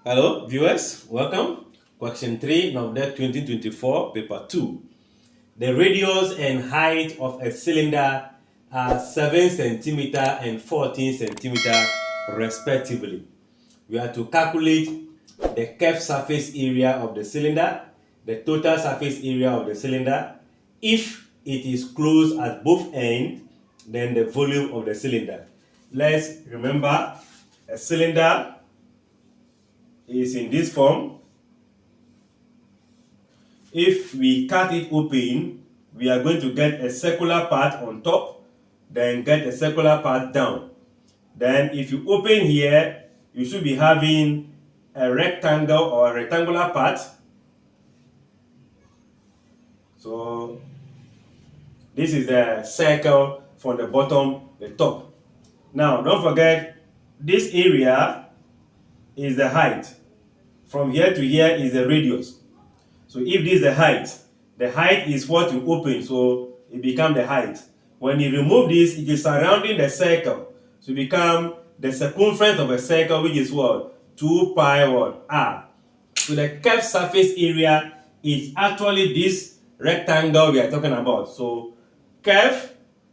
Hello, viewers. Welcome. Question 3, NOV-DEC 2024, paper 2. The radius and height of a cylinder are 7 centimeter and 14 centimeter respectively. We are to calculate the curved surface area of the cylinder, the total surface area of the cylinder. If it is closed at both ends, then the volume of the cylinder. Let's remember a cylinder is in this form. If we cut it open, we are going to get a circular part on top, then get a circular part down. Then if you open here, you should be having a rectangle or a rectangular part. So this is the circle from the bottom, the top. Now don't forget, this area is the height. From here to here is the radius. So if this is the height is what you open, so it becomes the height. When you remove this, it is surrounding the circle. So it becomes the circumference of a circle, which is what? 2 pi what? R. So the curved surface area is actually this rectangle we are talking about. So curved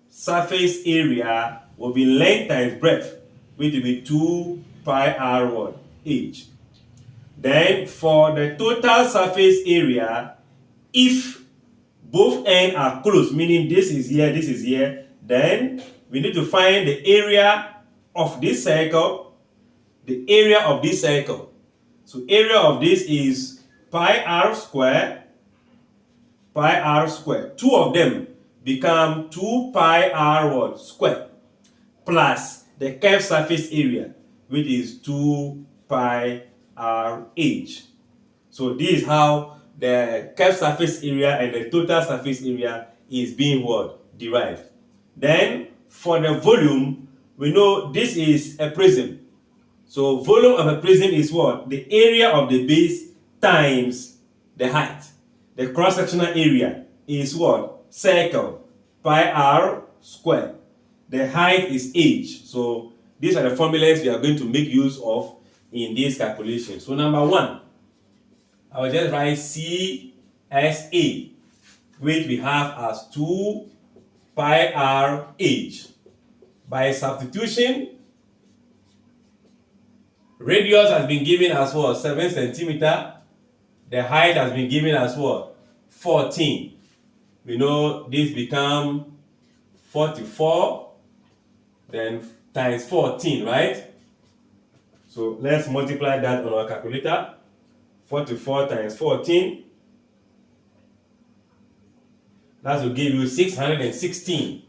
surface area will be length times breadth, which will be 2 pi R what? H. Then for the total surface area, if both ends are closed, meaning this is here, then we need to find the area of this circle, the area of this circle. So area of this is pi r square, Two of them become 2 pi r what? Square, plus the curved surface area, which is 2 pi RH. So this is how the curved surface area and the total surface area is being what? Derived. Then for the volume, we know this is a prism. So volume of a prism is what? The area of the base times the height. The cross-sectional area is what? Circle, pi r square. The height is h. So these are the formulas we are going to make use of in this calculation. So number 1, I will just write CSA, which we have as 2 pi r h. By substitution, radius has been given as what? 7 centimeter. The height has been given as what? 14. We know this become 44, then times 14, right? So let's multiply that on our calculator. 44 times 14. That will give you 616.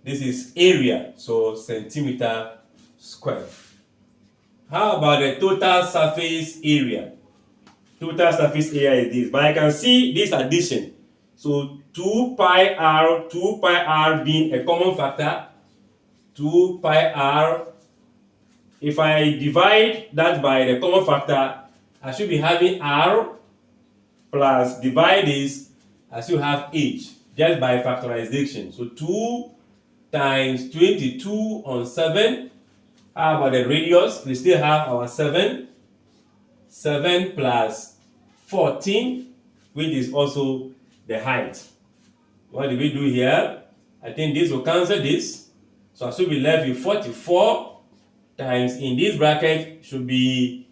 This is area, so centimeter square. How about the total surface area? Total surface area is this. But I can see this addition. So 2 pi r being a common factor. 2 pi r. If I divide that by the common factor, I should be having r plus divide this, I should have h just by factorization. So 2 times 22 on 7. How about the radius? We still have our 7. 7 plus 14, which is also the height. What do we do here? I think this will cancel this. So I should be left with 44 times, in this bracket should be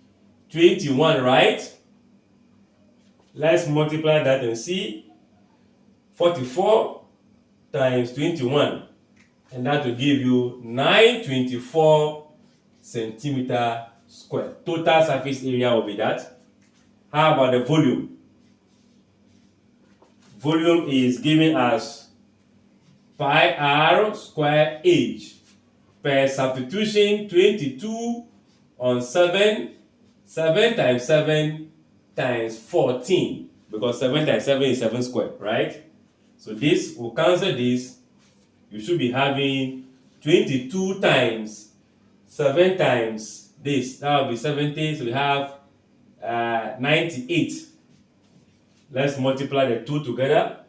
21, right? Let's multiply that and see. 44 times 21, and that will give you 924 centimeter square. Total surface area will be that. How about the volume? Volume is given as pi r square h. Per substitution, 22 on 7. 7 times 7 times 14. Because 7 times 7 is 7 squared, right? So this will cancel this. You should be having 22 times 7 times this. That will be 70. So we have 98. Let's multiply the two together.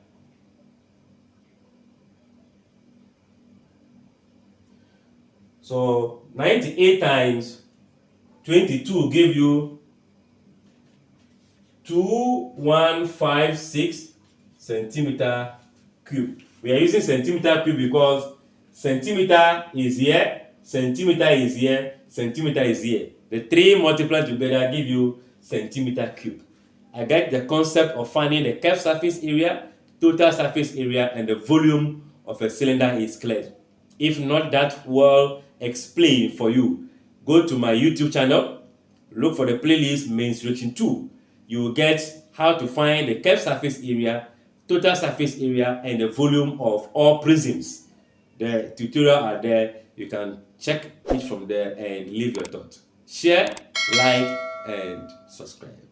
So 98 times 22 give you 2156 centimeter cube. We are using centimeter cube because centimeter is here, centimeter is here, centimeter is here. The three multiplied together give you centimeter cube. I get the concept of finding the curved surface area, total surface area, and the volume of a cylinder is clear. If not that well explained for you, go to my YouTube channel, look for the playlist Mensuration 2. You will get how to find the curved surface area, total surface area, and the volume of all prisms. The tutorial are there. You can check it from there and leave your thoughts. Share, like, and subscribe.